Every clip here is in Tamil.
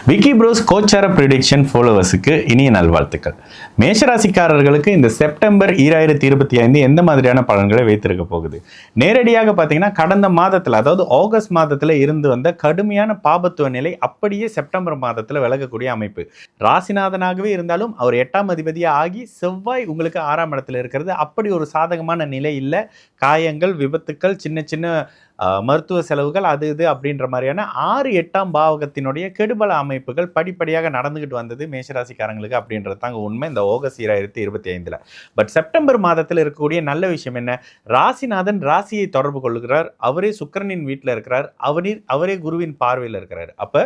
விக்கி ப்ரோஸ் கோச்சார ப்ரிடிக்ஷன் ஃபாலோவர்ஸுக்கு இனிய நல்வாழ்த்துக்கள். மேஷராசிக்காரர்களுக்கு இந்த செப்டம்பர் 2025 எந்த மாதிரியான பலன்களை வைத்திருக்க போகுது? நேரடியாக பார்த்தீங்கன்னா கடந்த மாதத்தில், அதாவது ஆகஸ்ட் மாதத்தில் இருந்து வந்த கடுமையான பாபத்துவ நிலை அப்படியே செப்டம்பர் மாதத்தில் விலகக்கூடிய அமைப்பு. ராசிநாதனாகவே இருந்தாலும் அவர் 8ஆம் அதிபதியாக ஆகி செவ்வாய் உங்களுக்கு 6ஆம் இடத்துல இருக்கிறது அப்படி ஒரு சாதகமான நிலை இல்லை. காயங்கள், விபத்துக்கள், சின்ன சின்ன மருத்துவ செலவுகள், அது இது அப்படின்ற மாதிரியான 6, 8ஆம் பாவகத்தினுடைய கெடுபல அமைப்புகள் படிப்படியாக நடந்துகிட்டு வந்தது மேஷராசிக்காரங்களுக்கு அப்படின்றது தாங்க உண்மை இந்த ஆகஸ்ட் 2025. பட் செப்டம்பர் மாதத்தில் இருக்கக்கூடிய நல்ல விஷயம் என்ன? ராசிநாதன் ராசியை தொடர்பு கொள்கிறார். அவரே சுக்கிரனின் வீட்டில் இருக்கிறார். அவரே குருவின் பார்வையில் இருக்கிறார். அப்போ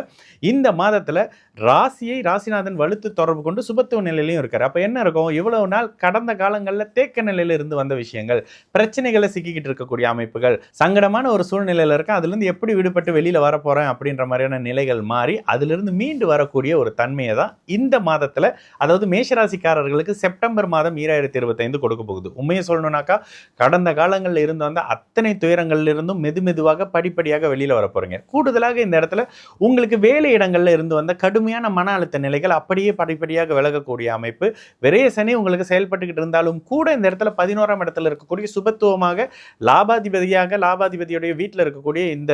இந்த மாதத்தில் ராசியை ராசிநாதன் வலுத்து தொடர்பு கொண்டு சுபத்துவ நிலையிலையும் இருக்கார். அப்போ என்ன இருக்கும்? இவ்வளவு நாள் கடந்த காலங்களில் தேக்க நிலையில இருந்து வந்த விஷயங்கள், பிரச்சனைகளை சிக்கிக்கிட்டு இருக்கக்கூடிய அமைப்புகள், சங்கடமான ஒரு சூழ்நிலையில் இருக்க, அதுலேருந்து எப்படி விடுபட்டு வெளியில் வரப்போகிறேன் அப்படின்ற மாதிரியான நிலைகள் மாறி அதிலிருந்து மீண்டு வரக்கூடிய ஒரு தன்மையை தான் இந்த மாதத்தில், அதாவது மேஷராசிக்காரர்களுக்கு செப்டம்பர் மாதம் 2025 கொடுக்க போகுது. உண்மையை சொல்லணும்னாக்கா கடந்த காலங்களில் இருந்து வந்த அத்தனை துயரங்களிலிருந்தும் மெதுவாக படிப்படியாக வெளியில் வர போகிறீங்க. கூடுதலாக இந்த இடத்துல உங்களுக்கு வேலை இடங்களில் இருந்து வந்த கடுமையான மன அழுத்த நிலைகள் அப்படியே படிப்படியாக விலகக்கூடிய அமைப்பு. விரைய சனி உங்களுக்கு செயல்பட்டுக்கிட்டு இருந்தாலும் கூட இந்த இடத்துல 11ஆம் இடத்துல இருக்கக்கூடிய சுபத்துவமாக லாபாதிபதியுடைய வீட்டில் இருக்கக்கூடிய இந்த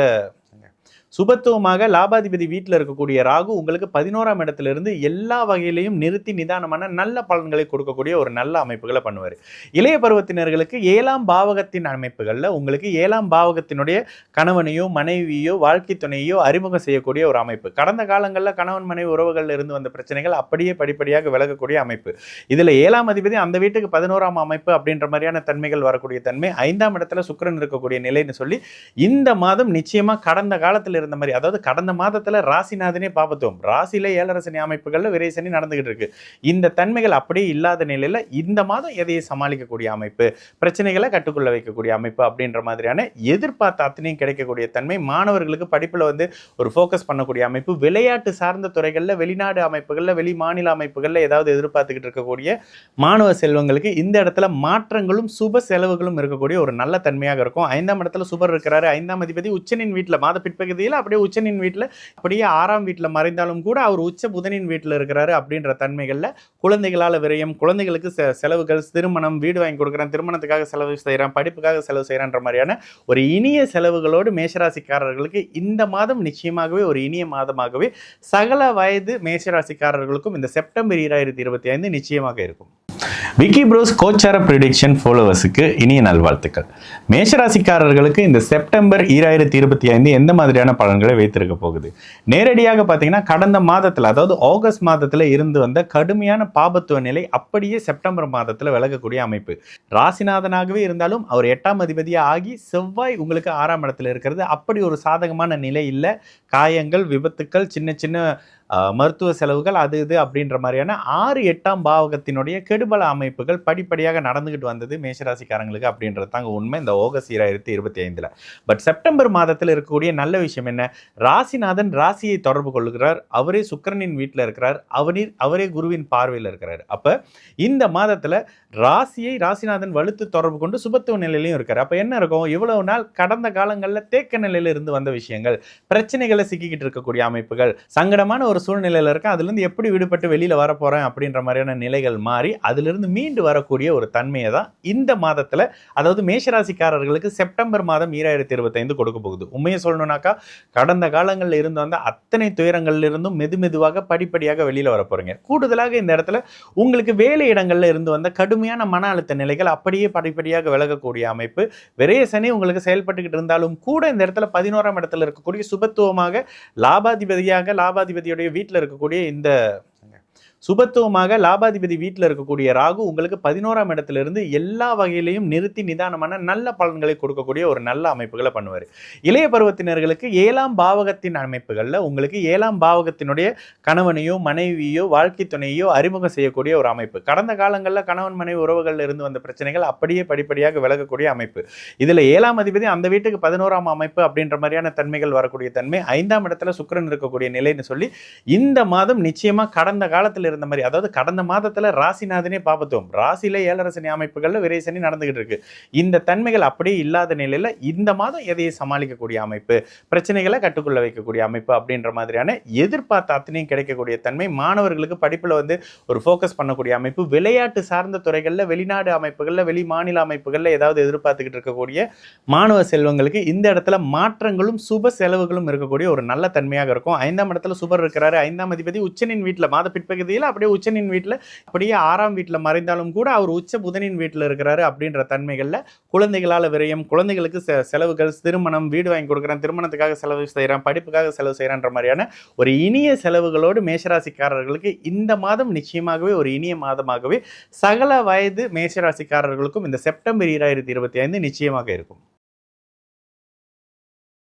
சுபத்துவமாக லாபாதிபதி வீட்டில் இருக்கக்கூடிய ராகு உங்களுக்கு 11ஆம் இடத்திலிருந்து எல்லா வகையிலையும் நிறுத்தி நிதானமான நல்ல பலன்களை கொடுக்கக்கூடிய ஒரு நல்ல அமைப்புகளை பண்ணுவார். இளைய பருவத்தினர்களுக்கு 7ஆம் பாவகத்தின் அமைப்புகளில் உங்களுக்கு 7ஆம் பாவகத்தினுடைய கணவனையோ மனைவியோ வாழ்க்கை துணையோ அறிமுகம் செய்யக்கூடிய ஒரு அமைப்பு. கடந்த காலங்களில் கணவன் மனைவி உறவுகளில் இருந்து வந்த பிரச்சனைகள் அப்படியே படிப்படியாக விலகக்கூடிய அமைப்பு. இதில் 7ஆம் அதிபதி அந்த வீட்டுக்கு 11ஆம் அமைப்பு அப்படின்ற மாதிரியான தன்மைகள் வரக்கூடிய தன்மை. 5ஆம் இடத்துல சுக்கிரன் இருக்கக்கூடிய நிலைன்னு சொல்லி இந்த மாதம் நிச்சயமாக கடந்த காலத்தில் இருந்த மாதிரி, அதாவது கடந்த மாதத்துல ராசிநாதனே பாபத்துவம், ராசியில 7.5 சனி அமைப்புகள்ல விரை சனி நடந்துகிட்டு இருக்கு. இந்த தன்மைகள் அப்படியே இல்லாத நிலையில இந்த மாதம் எதையை சமாளிக்கக்கூடிய அமைப்பு, பிரச்சனைகளை கட்டுக்குள்ள வைக்கக்கூடிய அமைப்பு அப்படின்ற மாதிரியான எதிர்பார்த்த அத்தனையும் கிடைக்கக்கூடிய தன்மை. மாணவர்களுக்கு படிப்புல ஒரு ஃபோக்கஸ் பண்ணக்கூடிய அமைப்பு. விளையாட்டு சார்ந்த துறைகள்ல, வெளிநாடு அமைப்புகள்ல, வெளி மாநில அமைப்புகள்ல ஏதாவது எதிர்பார்த்துக்கிட்டு இருக்கக்கூடிய மாணவ செல்வங்களுக்கு இந்த இடத்துல மாற்றங்களும் சுப செலவுகளும் இருக்கக்கூடிய ஒரு நல்ல தன்மையாக இருக்கும். 5ஆம் இடத்துல சுபர் இருக்கிறாரு. 5ஆம் அதிபதி உச்சனின் வீட்டில் மாத பிற்பகுதியில் அப்படியே உச்சனின் வீட்டில், அப்படியே 6ஆம் வீட்டில் மறைந்தாலும் கூட அவர் உச்ச புதனின் வீட்டில் இருக்கிறாரு அப்படின்ற தன்மைகளில் குழந்தைகளால் விரயம், குழந்தைகளுக்கு செலவுகள், திருமணம், வீடு வாங்கி கொடுக்குறேன், திருமணத்துக்காக செலவு செய்கிறேன், படிப்புக்காக செலவு செய்கிறேன்ற மாதிரியான ஒரு இனிய செலவுகளோடு மேஷராசிக்காரர்களுக்கு இந்த மாதம் நிச்சயமாகவே ஒரு இனிய மாதமாகவே சகல வயது மேஷராசிக்காரர்களுக்கும் இந்த செப்டம்பர் 2025 நிச்சயமாக இருக்கும். விக்கி ப்ரோஸ் கோச்சார ப்ரிடிக்ஷன் ஃபாலோவர்ஸுக்கு இனிய நல்வாழ்த்துக்கள். மேஷராசிக்காரர்களுக்கு இந்த செப்டம்பர் 2025 எந்த மாதிரியான பலன்களை வைத்திருக்க போகுது? நேரடியாக பார்த்தீங்கன்னா கடந்த மாதத்தில், அதாவது ஆகஸ்ட் மாதத்தில் இருந்து வந்த கடுமையான பாபத்துவ நிலை அப்படியே செப்டம்பர் மாதத்தில் விலகக்கூடிய அமைப்பு. ராசிநாதனாகவே இருந்தாலும் அவர் 8ஆம் அதிபதியாக ஆகி செவ்வாய் உங்களுக்கு 6ஆம் இடத்துல இருக்கிறது அப்படி ஒரு சாதகமான நிலை இல்லை. காயங்கள், விபத்துக்கள், சின்ன சின்ன மருத்துவ செலவுகள், அது இது அப்படின்ற மாதிரியான 6, 8ஆம் பாவகத்தினுடைய கெடுபல அமைப்புகள் படிப்படியாக நடந்துகிட்டு வந்தது மேஷராசிக்காரங்களுக்கு அப்படின்றது தாங்க உண்மை இந்த ஆகஸ்ட் 2025. பட் செப்டம்பர் மாதத்தில் இருக்கக்கூடிய நல்ல விஷயம் என்ன? ராசிநாதன் ராசியை தொடர்பு கொள்கிறார். அவரே சுக்கிரனின் வீட்டில் இருக்கிறார். அவரே குருவின் பார்வையில் இருக்கிறார். அப்போ இந்த மாதத்தில் ராசியை ராசிநாதன் வலுத்து தொடர்பு கொண்டு சுபத்துவ நிலையிலையும் இருக்கார். அப்போ என்ன இருக்கும்? இவ்வளவு நாள் கடந்த காலங்களில் தேக்க நிலையில இருந்து வந்த விஷயங்கள், பிரச்சனைகளை சிக்கிக்கிட்டு இருக்கக்கூடிய அமைப்புகள், சங்கடமான ஒரு சூழ்நிலையில் இருக்க, அதுலேருந்து எப்படி விடுபட்டு வெளியில் வரப்போகிறேன் அப்படின்ற மாதிரியான நிலைகள் மாறி அதிலிருந்து மீண்டு வரக்கூடிய ஒரு தன்மையை தான் இந்த மாதத்தில், அதாவது மேஷராசிக்காரர்களுக்கு செப்டம்பர் மாதம் 2025 கொடுக்க போகுது. உண்மையை சொல்லணும்னாக்கா கடந்த காலங்களில் இருந்து வந்த அத்தனை துயரங்களிலிருந்தும் மெதுவாக படிப்படியாக வெளியில் வர போகிறீங்க. கூடுதலாக இந்த இடத்துல உங்களுக்கு வேலை இடங்களில் இருந்து வந்த கடுமையான மன அழுத்த நிலைகள் அப்படியே படிப்படியாக விலகக்கூடிய அமைப்பு. விரைய சனி உங்களுக்கு செயல்பட்டுக்கிட்டு இருந்தாலும் கூட இந்த இடத்துல 11ஆம் இடத்துல இருக்கக்கூடிய சுபத்துவமாக லாபாதிபதியுடைய வீட்டில் இருக்கக்கூடிய இந்த சுபத்துவமாக லாபாதிபதி வீட்டில் இருக்கக்கூடிய ராகு உங்களுக்கு 11ஆம் இடத்திலிருந்து எல்லா வகையிலையும் நிறுத்தி நிதானமான நல்ல பலன்களை கொடுக்கக்கூடிய ஒரு நல்ல அமைப்புகளை பண்ணுவார். இளைய பருவத்தினர்களுக்கு 7ஆம் பாவகத்தின் அமைப்புகளில் உங்களுக்கு 7ஆம் பாவகத்தினுடைய கணவனையோ மனைவியோ வாழ்க்கை துணையோ அறிமுகம் செய்யக்கூடிய ஒரு அமைப்பு. கடந்த காலங்களில் கணவன் மனைவி உறவுகளில் இருந்து வந்த பிரச்சனைகள் அப்படியே படிப்படியாக விலகக்கூடிய அமைப்பு. இதில் 7ஆம் அதிபதி அந்த வீட்டுக்கு 11ஆம் அமைப்பு அப்படின்ற மாதிரியான தன்மைகள் வரக்கூடிய தன்மை. 5ஆம் இடத்துல சுக்கிரன் இருக்கக்கூடிய நிலைன்னு சொல்லி இந்த மாதம் நிச்சயமாக கடந்த காலத்தில் இருந்த மாதிரி, அதாவது கடந்த மாதத்துல ராசிநாதனே பாபத்துவம், ராசியில ஏழரை சனி அமைப்புகள்ல விரை சனி நடந்துகிட்டு இருக்கு. இந்த தன்மைகள் அப்படியே இல்லாத நிலையில இந்த மாதம் எதையும் சமாளிக்கக்கூடிய அமைப்பு, பிரச்சனைகளை கட்டுக்குள்ள வைக்கக்கூடிய அமைப்பு அப்படின்ற மாதிரியான எதிர்பார்த்த அத்தனையும் கிடைக்கக்கூடிய தன்மை, மாணவர்களுக்கு படிப்புல வந்து ஒரு ஃபோக்கஸ் பண்ணக்கூடிய அமைப்பு, விளையாட்டு சார்ந்த துறைகள்ல வெளிநாடு அமைப்புகள்ல வெளி மாநில அமைப்புகள்ல ஏதாவது எதிர்பார்த்துக்கிட்டு இருக்கக்கூடிய மாணவ செல்வங்களுக்கு இந்த இடத்துல மாற்றங்களும் சுப செலவுகளும் இருக்கக்கூடிய ஒரு நல்ல தன்மையாக இருக்கும். 5ஆம் இடத்துல சுபர் இருக்கிறாரு. 5ஆம் அதிபதி உச்சனின் வீட்டுல, மாத பிற்பகுதியில் அப்படியே உச்சனின் வீட்டுல, அப்படியே 6ஆம் வீட்டுல மறைந்தாலும் கூட அவர் உச்ச புதனின் வீட்டுல இருக்கிறாரு அப்படின்ற தன்மைகள்ல குழந்தைகளால விரயம், குழந்தைகளுக்கு செலவுகள், திருமணம், வீடு வாங்கி கொடுக்குறேன், திருமணத்துக்காக செலவு செய்யறேன், படிப்புக்காக செலவு செய்யறேன்ற மாதிரியான ஒரு இனிய செலவுகளோடு மேஷராசிக்காரர்களுக்கு இந்த மாதம் நிச்சயமாகவே ஒரு இனிய மாதமாகவே சகல வயது மேஷராசிக்காரர்களுக்கும் இந்த செப்டம்பர் 2025 நிச்சயமாக இருக்கும்.